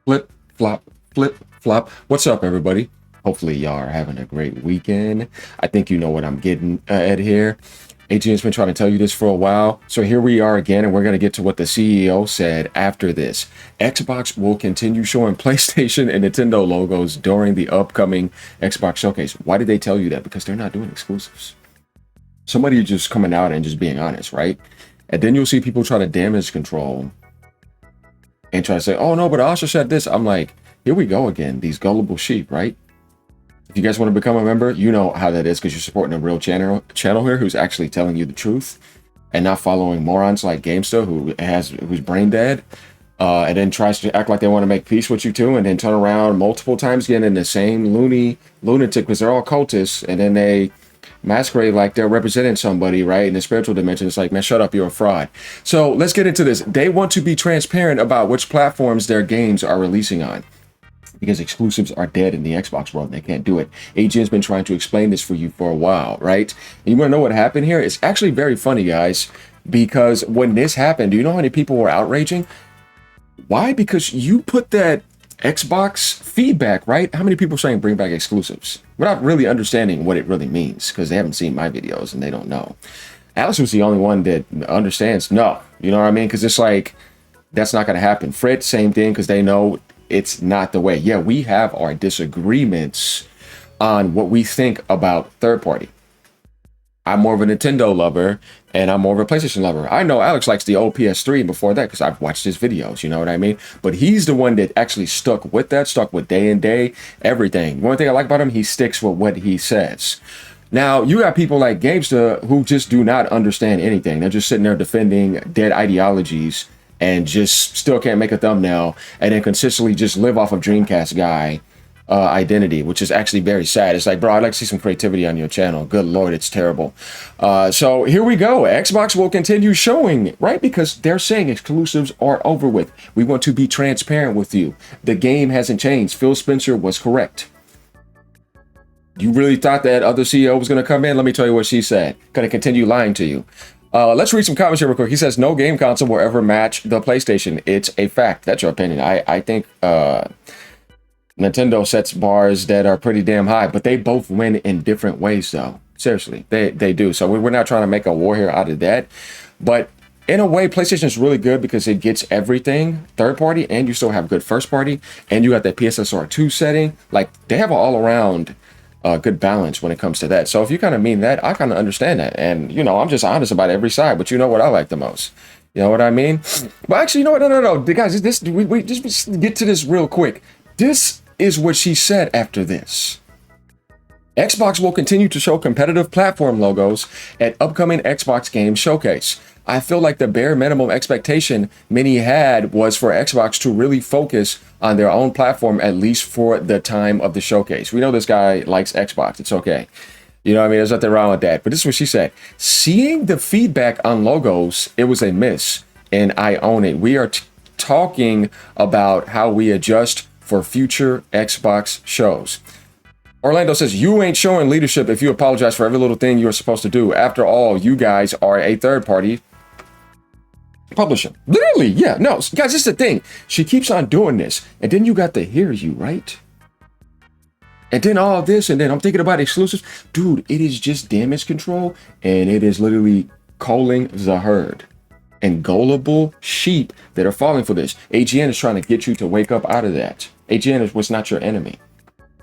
Flip, flop, flip, flop. What's up, everybody? Hopefully, y'all are having a great weekend. I think you know what I'm getting at here. AGN's been trying to tell you this for a while. So here we are again, and we're going to get to what the CEO said after this. Xbox will continue showing PlayStation and Nintendo logos during the upcoming Xbox showcase. Why did they tell you that? Because they're not doing exclusives. Somebody just coming out and just being honest, right? And then you'll see people try to damage control and try to say, oh no, but I also said this. I'm like, here we go again, these gullible sheep, right? If you guys want to become a member, you know how that is because you're supporting a real channel here who's actually telling you the truth and not following morons like Gamester who's brain dead and then tries to act like they want to make peace with you too, and then turn around multiple times getting in the same lunatic because they're all cultists, and then they masquerade like they're representing somebody, right? In the spiritual dimension, it's like, man, shut up, you're a fraud. So let's get into this. They want to be transparent about which platforms their games are releasing on, because exclusives are dead in the Xbox world. They can't do it. AGN's been trying to explain this for you for a while, right? And you want to know what happened here? It's actually very funny, guys, because when this happened, do you know how many people were outraging? Why? Because you put that Xbox feedback, right? How many people are saying bring back exclusives without really understanding what it really means, because they haven't seen my videos and they don't know. Alice was the only one that understands. No, you know what I mean? Because it's like, that's not going to happen. Fred, same thing, because they know it's not the way. Yeah, we have our disagreements on what we think about third party. I'm more of a Nintendo lover and I'm more of a PlayStation lover. I know Alex likes the old PS3 before that because I've watched his videos, you know what I mean? But he's the one that actually stuck with day and day, everything. One thing I like about him, he sticks with what he says. Now, you got people like Gamester who just do not understand anything. They're just sitting there defending dead ideologies and just still can't make a thumbnail and then consistently just live off of Dreamcast guy identity, which is actually very sad. It's like, bro, I'd like to see some creativity on your channel. Good Lord, it's terrible. So here we go. Xbox will continue showing, right? Because they're saying exclusives are over with. We want to be transparent with you. The game hasn't changed. Phil Spencer was correct. You really thought that other CEO was going to come in? Let me tell you what she said. Going to continue lying to you. Let's read some comments here real quick. He says, no game console will ever match the PlayStation. It's a fact. That's your opinion. I think Nintendo sets bars that are pretty damn high, but they both win in different ways, though. Seriously, they do. So we're not trying to make a war here out of that. But in a way, PlayStation is really good because it gets everything third party, and you still have good first party, and you got that PSSR 2 setting. Like, they have an all-around good balance when it comes to that. So if you kind of mean that, I kind of understand that. And, you know, I'm just honest about every side, but you know what I like the most. You know what I mean? But actually, you know what? No. Guys, we just get to this real quick. This is what she said after this. Xbox will continue to show competitive platform logos at upcoming Xbox Game Showcase. I feel like the bare minimum expectation many had was for Xbox to really focus on their own platform, at least for the time of the showcase. We know this guy likes Xbox. It's okay. You know what I mean? There's nothing wrong with that. But this is what she said. Seeing the feedback on logos, it was a miss, and I own it. We are talking about how we adjust for future Xbox shows. Orlando says, you ain't showing leadership if you apologize for every little thing you're supposed to do. After all, you guys are a third party publisher. Literally, yeah. No, guys, this is the thing. She keeps on doing this. And then you got the hear you, right? And then all this, and then I'm thinking about exclusives. Dude, it is just damage control, and it is literally calling the herd. And gullible sheep that are falling for this. AGN is trying to get you to wake up out of that. AGN was not your enemy.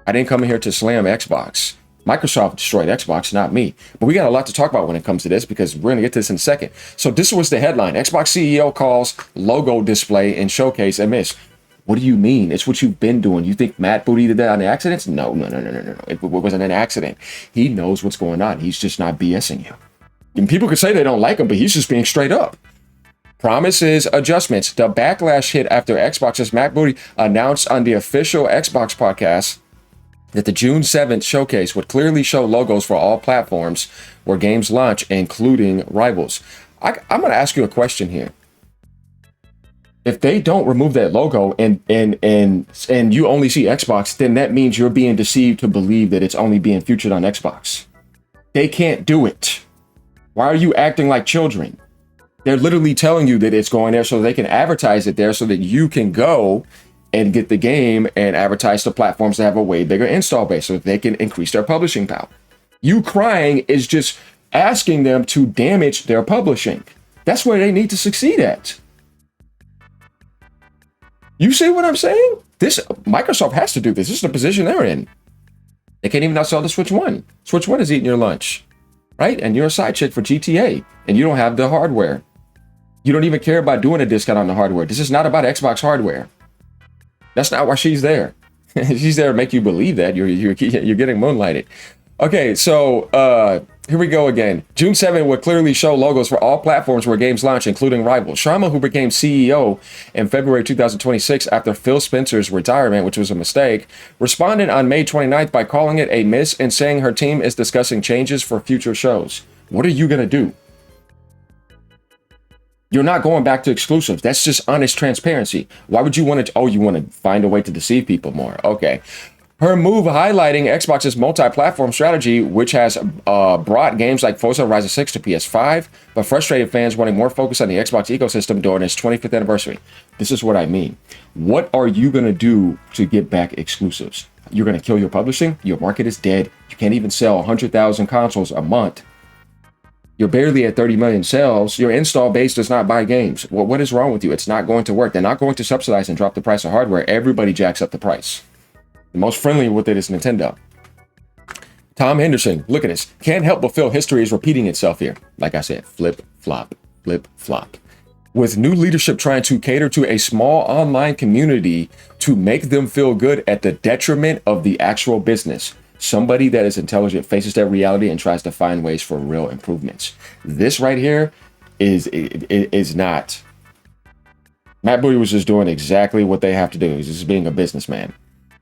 I didn't come in here to slam Xbox. Microsoft destroyed Xbox, not me. But we got a lot to talk about when it comes to this, because we're going to get to this in a second. So this was the headline. Xbox CEO calls logo display and showcase a miss. What do you mean? It's what you've been doing. You think Matt Booty did that on accident? No. It wasn't an accident. He knows what's going on. He's just not BSing you. And people could say they don't like him, but he's just being straight up. Promises adjustments. The backlash hit after Xbox's Matt Booty announced on the official Xbox podcast that the June 7th showcase would clearly show logos for all platforms where games launch, including rivals. I'm going to ask you a question here. If they don't remove that logo and you only see Xbox, then that means you're being deceived to believe that it's only being featured on Xbox. They can't do it. Why are you acting like children? They're literally telling you that it's going there so they can advertise it there so that you can go and get the game and advertise to platforms that have a way bigger install base so that they can increase their publishing power. You crying is just asking them to damage their publishing. That's where they need to succeed at. You see what I'm saying? Microsoft has to do this. This is the position they're in. They can't even outsell the Switch 1. Switch 1 is eating your lunch, right? And you're a side chick for GTA, and you don't have the hardware. You don't even care about doing a discount on the hardware. This is not about Xbox hardware. That's not why she's there. She's there to make you believe that you're getting moonlighted. Okay, so here we go again. June 7 would clearly show logos for all platforms where games launch, including Rival. Sharma, who became CEO in February 2026 after Phil Spencer's retirement, which was a mistake, responded on May 29th by calling it a miss and saying her team is discussing changes for future shows. What are you going to do? You're not going back to exclusives. That's just honest transparency. Why would you want to? Oh, you want to find a way to deceive people more. Okay. Her move highlighting Xbox's multi-platform strategy, which has brought games like Forza Horizon 6 to PS5, but frustrated fans wanting more focus on the Xbox ecosystem during its 25th anniversary. This is what I mean. What are you going to do to get back exclusives? You're going to kill your publishing? Your market is dead. You can't even sell 100,000 consoles a month. You're barely at 30 million sales. Your install base does not buy games. Well, what is wrong with you? It's not going to work. They're not going to subsidize and drop the price of hardware. Everybody jacks up the price. The most friendly with it is Nintendo. Tom Henderson, look at this. Can't help but feel history is repeating itself here. Like I said, flip, flop, flip, flop. With new leadership trying to cater to a small online community to make them feel good at the detriment of the actual business. Somebody that is intelligent faces that reality and tries to find ways for real improvements. This right here is not. Matt Booty was just doing exactly what they have to do. He's just being a businessman.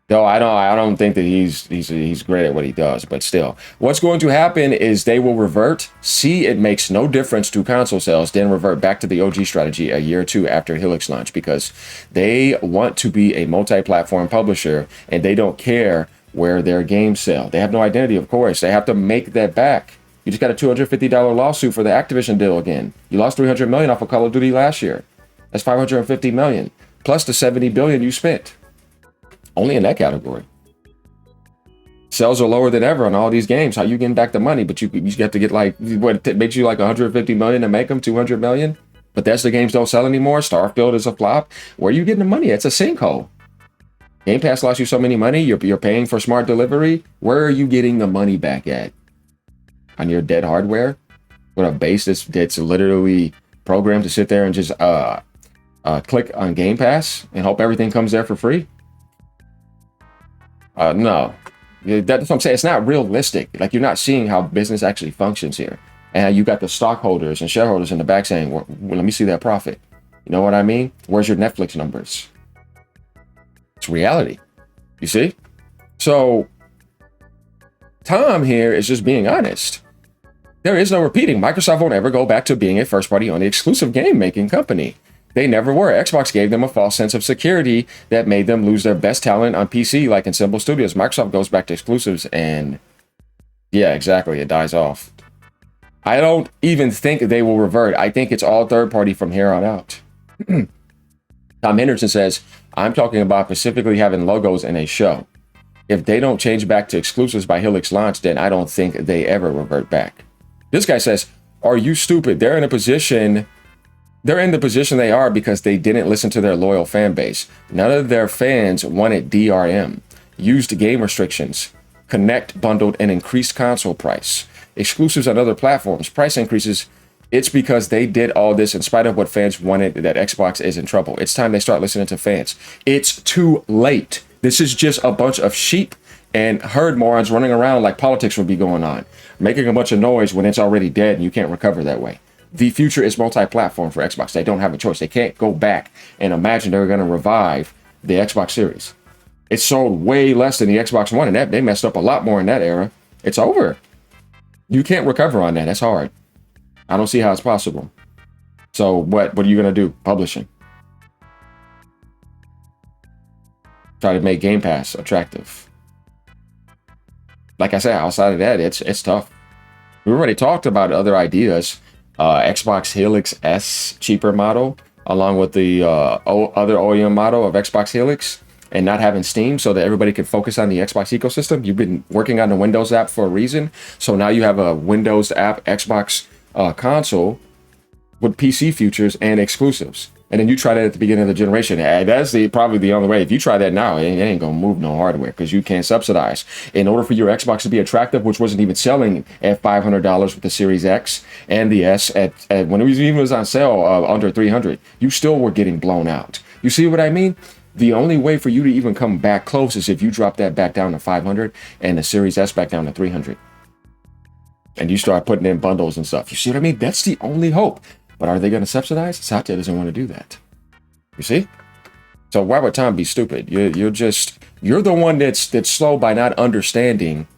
Though I don't think that he's great at what he does, but still. What's going to happen is they will revert, see it makes no difference to console sales, then revert back to the OG strategy a year or two after Helix launch, because they want to be a multi-platform publisher and they don't care where their games sell. They have no identity, of course. They have to make that back. You just got a $250 lawsuit for the Activision deal again. You lost $300 million off of Call of Duty last year. That's $550 million plus the $70 billion you spent. Only in that category. Sales are lower than ever on all these games. How you getting back the money? But you have to get like, what, it makes you like 150 million to make them, 200 million? But that's the games don't sell anymore. Starfield is a flop. Where are you getting the money? It's a sinkhole. Game Pass lost you so many money. You're paying for smart delivery. Where are you getting the money back at? On your dead hardware? With a base that's literally programmed to sit there and just click on Game Pass and hope everything comes there for free? No. That's what I'm saying. It's not realistic. Like, you're not seeing how business actually functions here. And you got the stockholders and shareholders in the back saying, well, let me see that profit. You know what I mean? Where's your Netflix numbers? It's reality. You see? So Tom here is just being honest. There is no repeating. Microsoft won't ever go back to being a first-party only exclusive game-making company. They never were. Xbox gave them a false sense of security that made them lose their best talent on PC, like in Simple Studios. Microsoft goes back to exclusives and, yeah, exactly, it dies off. I don't even think they will revert. I think it's all third-party from here on out. Tom Henderson says, I'm talking about specifically having logos in a show. If they don't change back to exclusives by Helix launch, then I don't think they ever revert back. This guy says, are you stupid? They're in the position they are because they didn't listen to their loyal fan base. None of their fans wanted DRM, used game restrictions, Connect bundled and increased console price, exclusives on other platforms, price increases. It's because they did all this in spite of what fans wanted, that Xbox is in trouble. It's time they start listening to fans. It's too late. This is just a bunch of sheep and herd morons running around like politics would be going on, making a bunch of noise when it's already dead and you can't recover that way. The future is multi-platform for Xbox. They don't have a choice. They can't go back and imagine they're going to revive the Xbox Series. It sold way less than the Xbox One, and that they messed up a lot more in that era. It's over. You can't recover on that. That's hard. I don't see how it's possible. So what are you going to do? Publishing. Try to make Game Pass attractive. Like I said, outside of that, it's tough. We already talked about other ideas. Xbox Helix S cheaper model. along with the other OEM model of Xbox Helix, and not having Steam so that everybody could focus on the Xbox ecosystem. You've been working on the Windows app for a reason. So now you have a Windows app Xbox console with PC features and exclusives. And then you try that at the beginning of the generation. And that's probably the only way. If you try that now, it ain't going to move no hardware because you can't subsidize. In order for your Xbox to be attractive, which wasn't even selling at $500 with the Series X and the S, at when it was even on sale under $300, you still were getting blown out. You see what I mean? The only way for you to even come back close is if you drop that back down to 500 and the Series S back down to 300. And you start putting in bundles and stuff. You see what I mean? That's the only hope. But are they going to subsidize? Satya doesn't want to do that. You see? So why would Tom be stupid? You're the one that's slow by not understanding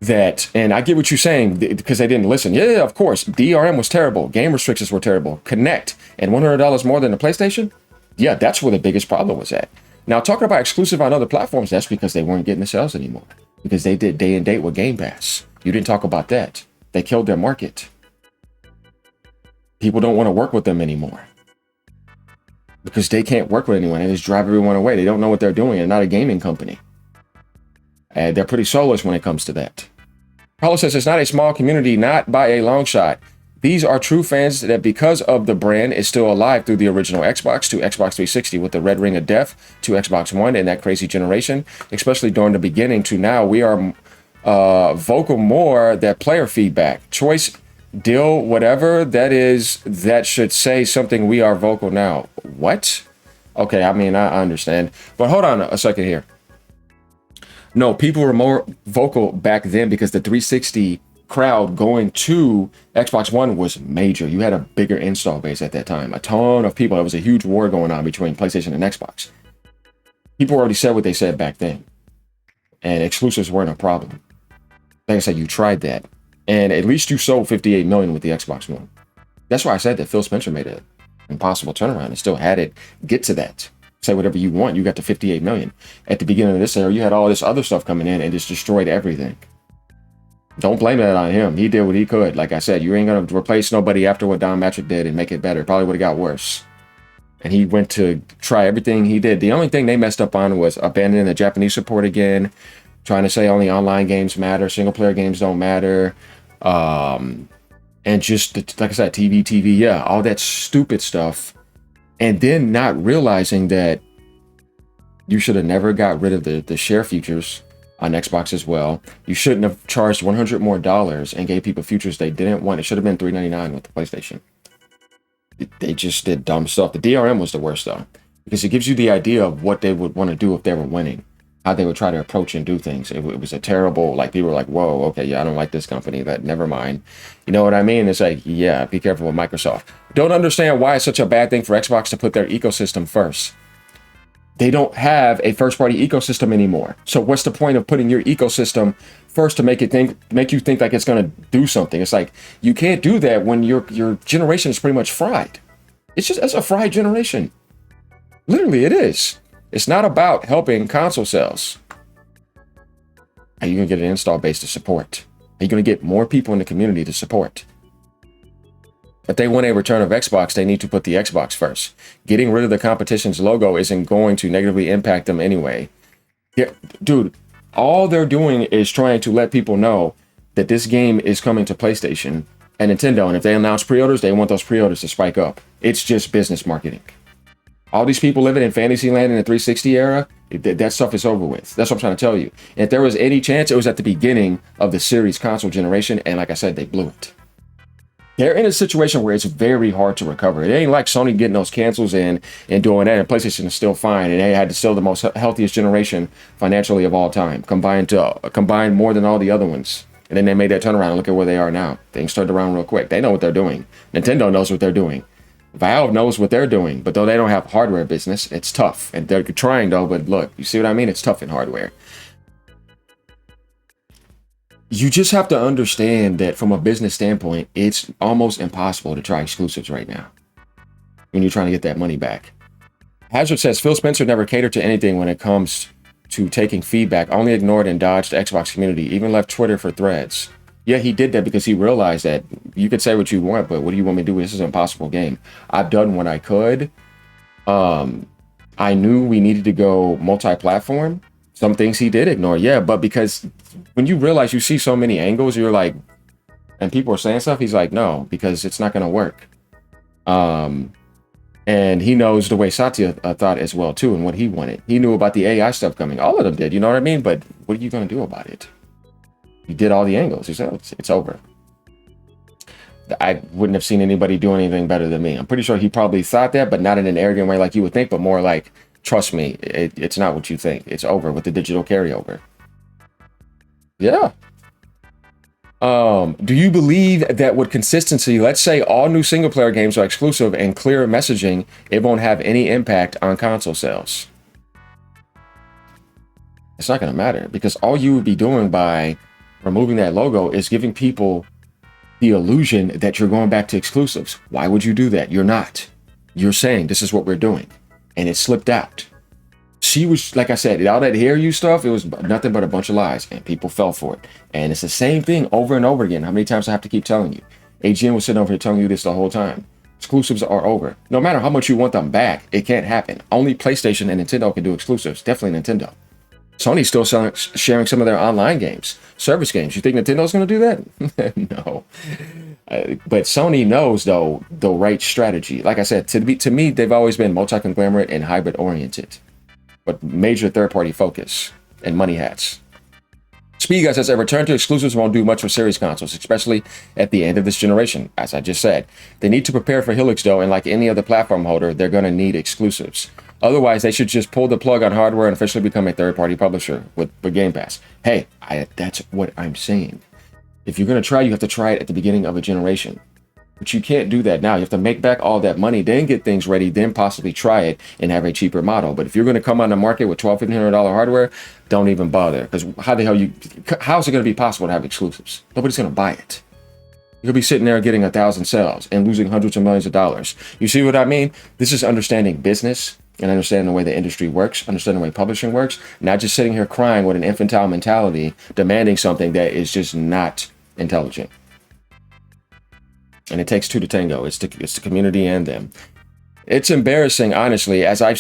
that. And I get what you're saying because they didn't listen. Yeah, of course. DRM was terrible. Game restrictions were terrible. Connect and $100 more than the PlayStation. Yeah, that's where the biggest problem was at. Now, talking about exclusive on other platforms, that's because they weren't getting the sales anymore. Because they did day and date with Game Pass. You didn't talk about that. They killed their market. People don't want to work with them anymore. Because they can't work with anyone. They just drive everyone away. They don't know what they're doing. They're not a gaming company. And they're pretty soulless when it comes to that. Paulo says it's not a small community, not by a long shot. These are true fans that because of the brand is still alive through the original Xbox to Xbox 360 with the red ring of death to Xbox One and that crazy generation, especially during the beginning to now, we are vocal more that player feedback, choice, deal, whatever that is, that should say something. We are vocal now. What? Okay, I mean, I understand. But hold on a second here. No, people were more vocal back then because the 360 crowd going to Xbox One was major. You had a bigger install base at that time. A ton of people. There was a huge war going on between PlayStation and Xbox. People already said what they said back then. And exclusives weren't a problem. Like I said, you tried that. And at least you sold 58 million with the Xbox One. That's why I said that Phil Spencer made an impossible turnaround and still had it get to that. Say whatever you want. You got to 58 million. At the beginning of this era, you had all this other stuff coming in and just destroyed everything. Don't blame that on him. He did what he could. Like I said, you ain't going to replace nobody after what Don Matrick did and make it better. Probably would have got worse. And he went to try everything he did. The only thing they messed up on was abandoning the Japanese support again, trying to say only online games matter, single player games don't matter. And just, like I said, TV, yeah, all that stupid stuff. And then not realizing that you should have never got rid of the share features on Xbox as well. You shouldn't have charged $100 more and gave people features they didn't want. It should have been $399 with the PlayStation. They just did dumb stuff. The DRM was the worst though, because it gives you the idea of what they would want to do if they were winning, how they would try to approach and do things. It was a terrible, like people were like, whoa, okay, yeah, I don't like this company, but never mind. You know what I mean? It's like, yeah, be careful with Microsoft. Don't understand why it's such a bad thing for Xbox to put their ecosystem first. They don't have a first-party ecosystem anymore. So what's the point of putting your ecosystem first to make you think like it's going to do something? It's like you can't do that when your generation is pretty much fried. It's a fried generation. Literally, it is. It's not about helping console sales. Are you going to get an install base to support? Are you going to get more people in the community to support? If they want a return of Xbox, they need to put the Xbox first. Getting rid of the competition's logo isn't going to negatively impact them anyway. Yeah, dude, all they're doing is trying to let people know that this game is coming to PlayStation and Nintendo. And if they announce pre-orders, they want those pre-orders to spike up. It's just business marketing. All these people living in Fantasyland in the 360 era, that stuff is over with. That's what I'm trying to tell you. And if there was any chance, it was at the beginning of the series console generation. And like I said, they blew it. They're in a situation where it's very hard to recover. It ain't like Sony getting those cancels in and doing that, and PlayStation is still fine, and they had to still the most healthiest generation financially of all time, combined more than all the other ones. And then they made that turnaround and look at where they are now. Things turned around real quick. They know what they're doing. Nintendo knows what they're doing. Valve knows what they're doing, but though they don't have hardware business, it's tough. And they're trying though, but look, you see what I mean? It's tough in hardware. You just have to understand that from a business standpoint, it's almost impossible to try exclusives right now when you're trying to get that money back. Hazard says Phil Spencer never catered to anything when it comes to taking feedback, only ignored and dodged the Xbox community, even left Twitter for threads. Yeah, he did that because he realized that you could say what you want, but what do you want me to do? This is an impossible game. I've done what I could. I knew we needed to go multi-platform. Some things he did ignore, yeah, but because when you realize you see so many angles, you're like, and people are saying stuff, he's like, no, because it's not going to work. And he knows the way Satya thought as well, too, and what he wanted. He knew about the AI stuff coming. All of them did, you know what I mean? But what are you going to do about it? He did all the angles. He said, it's over. I wouldn't have seen anybody do anything better than me. I'm pretty sure he probably thought that, but not in an arrogant way like you would think, but more like, trust me, it's not what you think. It's over with the digital carryover. Yeah. Do you believe that with consistency, let's say all new single player games are exclusive and clear messaging, it won't have any impact on console sales? It's not going to matter because all you would be doing by removing that logo is giving people the illusion that you're going back to exclusives. Why would you do that? You're not. You're saying this is what we're doing, and it slipped out. She was, like I said, all that hear you stuff, it was nothing but a bunch of lies, and people fell for it. And it's the same thing over and over again. How many times I have to keep telling you? AGN was sitting over here telling you this the whole time. Exclusives are over. No matter how much you want them back, it can't happen. Only PlayStation and Nintendo can do exclusives. Definitely Nintendo. Sony's still sharing some of their online games, service games. You think Nintendo's going to do that? No. But Sony knows, though, the right strategy. Like I said, to me, they've always been multi-conglomerate and hybrid-oriented, but major third-party focus and money hats. Speed Guy says, a return to exclusives won't do much for series consoles, especially at the end of this generation, as I just said. They need to prepare for Helix, though, and like any other platform holder, they're going to need exclusives. Otherwise, they should just pull the plug on hardware and officially become a third-party publisher with Game Pass. Hey, that's what I'm saying. If you're going to try, you have to try it at the beginning of a generation. But you can't do that now. You have to make back all that money, then get things ready, then possibly try it and have a cheaper model. But if you're going to come on the market with $1,200, $1,500 hardware, don't even bother. Because how is it going to be possible to have exclusives? Nobody's going to buy it. You'll be sitting there getting 1,000 sales and losing hundreds of millions of dollars. You see what I mean? This is understanding business and understanding the way the industry works, understanding the way publishing works, not just sitting here crying with an infantile mentality, demanding something that is just not intelligent. And it takes two to tango. It's the community and them. It's embarrassing, honestly, as I've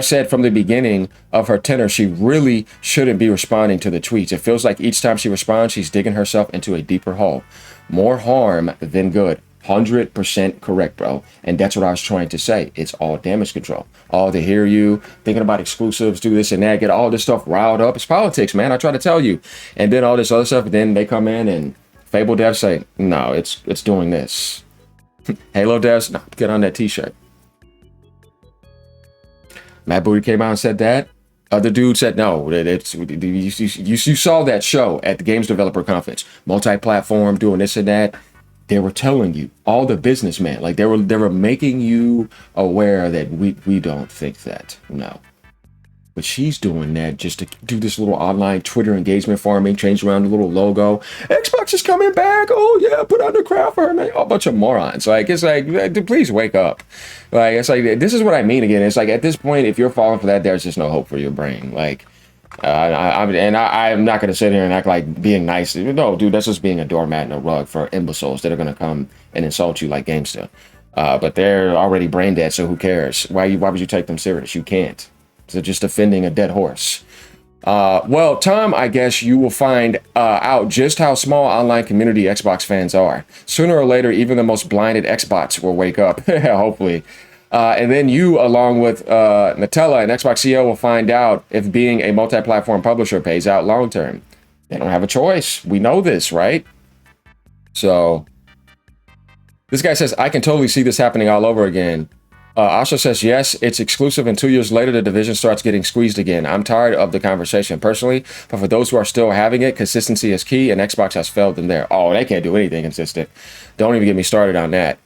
said from the beginning of her tenure, she really shouldn't be responding to the tweets. It feels like each time she responds, she's digging herself into a deeper hole. More harm than good. 100% correct, bro. And that's what I was trying to say. It's all damage control. All to hear you, thinking about exclusives, do this and that, get all this stuff riled up. It's politics, man. I try to tell you. And then all this other stuff, and then they come in and Fable devs say, no, it's doing this. Halo devs, no, get on that t-shirt. Matt Booty came out and said that. Other dude said no. You saw that show at the Games Developer Conference. Multi-platform, doing this and that. They were telling you, all the businessmen, like they were making you aware that we don't think that. No. But she's doing that just to do this little online Twitter engagement farming, change around the little logo. Xbox is coming back. Oh yeah, put on the crowd for her, man. A bunch of morons. Like, it's like, please wake up. Like, it's like, this is what I mean again. It's like, at this point, if you're falling for that, there's just no hope for your brain. Like, I'm not going to sit here and act like being nice. No, dude, that's just being a doormat and a rug for imbeciles that are going to come and insult you like GameStop. But they're already brain dead, so who cares? Why would you take them serious? You can't. They're just defending a dead horse. Well, Tom, I guess you will find out just how small online community Xbox fans are. Sooner or later, even the most blinded Xbots will wake up, hopefully. And then you, along with Nutella and Xbox CEO, will find out if being a multi-platform publisher pays out long-term. They don't have a choice. We know this, right? So, this guy says, I can totally see this happening all over again. Asha says, yes, it's exclusive, and 2 years later, the division starts getting squeezed again. I'm tired of the conversation personally, but for those who are still having it, consistency is key, and Xbox has failed them there. Oh, they can't do anything consistent. Don't even get me started on that.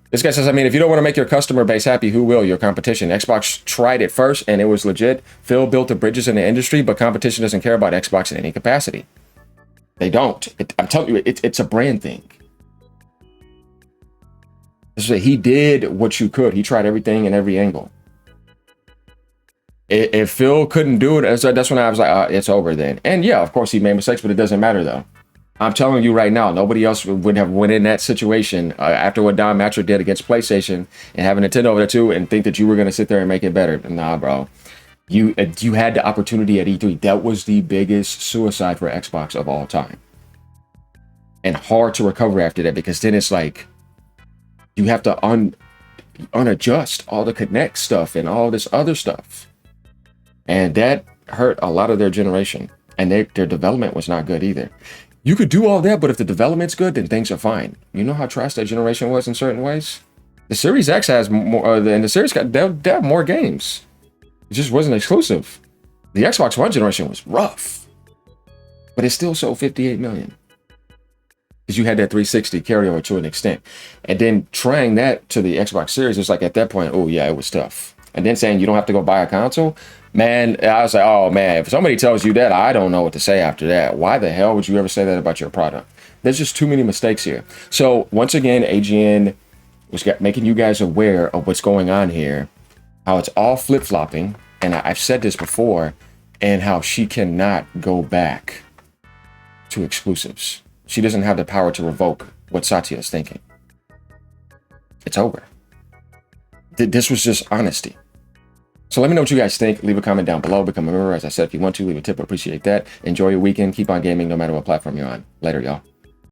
This guy says, I mean, if you don't want to make your customer base happy, who will? Your competition. Xbox tried it first, and it was legit. Phil built the bridges in the industry, but competition doesn't care about Xbox in any capacity. They don't. I'm telling you, it's a brand thing. He did what you could. He tried everything in every angle. If Phil couldn't do it, that's when I was like, it's over then. And yeah, of course he made mistakes, but it doesn't matter though. I'm telling you right now, nobody else would have went in that situation after what Don Matcher did against PlayStation and have a Nintendo over there too, and think that you were going to sit there and make it better. Nah, bro. You had the opportunity at E3. That was the biggest suicide for Xbox of all time, and hard to recover after that, because then it's like you have to unadjust all the Connect stuff and all this other stuff, and that hurt a lot of their generation. And their development was not good either. You could do all that, but if the development's good, then things are fine. You know how trash that generation was in certain ways? The Series X has more, and the Series got they have more games. It just wasn't exclusive. The Xbox One generation was rough, but it still sold 58 million. Because you had that 360 carryover to an extent. And then trying that to the Xbox Series, it's like at that point, oh yeah, it was tough. And then saying you don't have to go buy a console, man, I was like, oh man, if somebody tells you that, I don't know what to say after that. Why the hell would you ever say that about your product? There's just too many mistakes here. So once again, AGN was making you guys aware of what's going on here, how it's all flip-flopping, and I've said this before, and how she cannot go back to exclusives. She doesn't have the power to revoke what Satya is thinking. It's over. This was just honesty. So let me know what you guys think. Leave a comment down below. Become a member. As I said, if you want to, leave a tip. Appreciate that. Enjoy your weekend. Keep on gaming no matter what platform you're on. Later, y'all.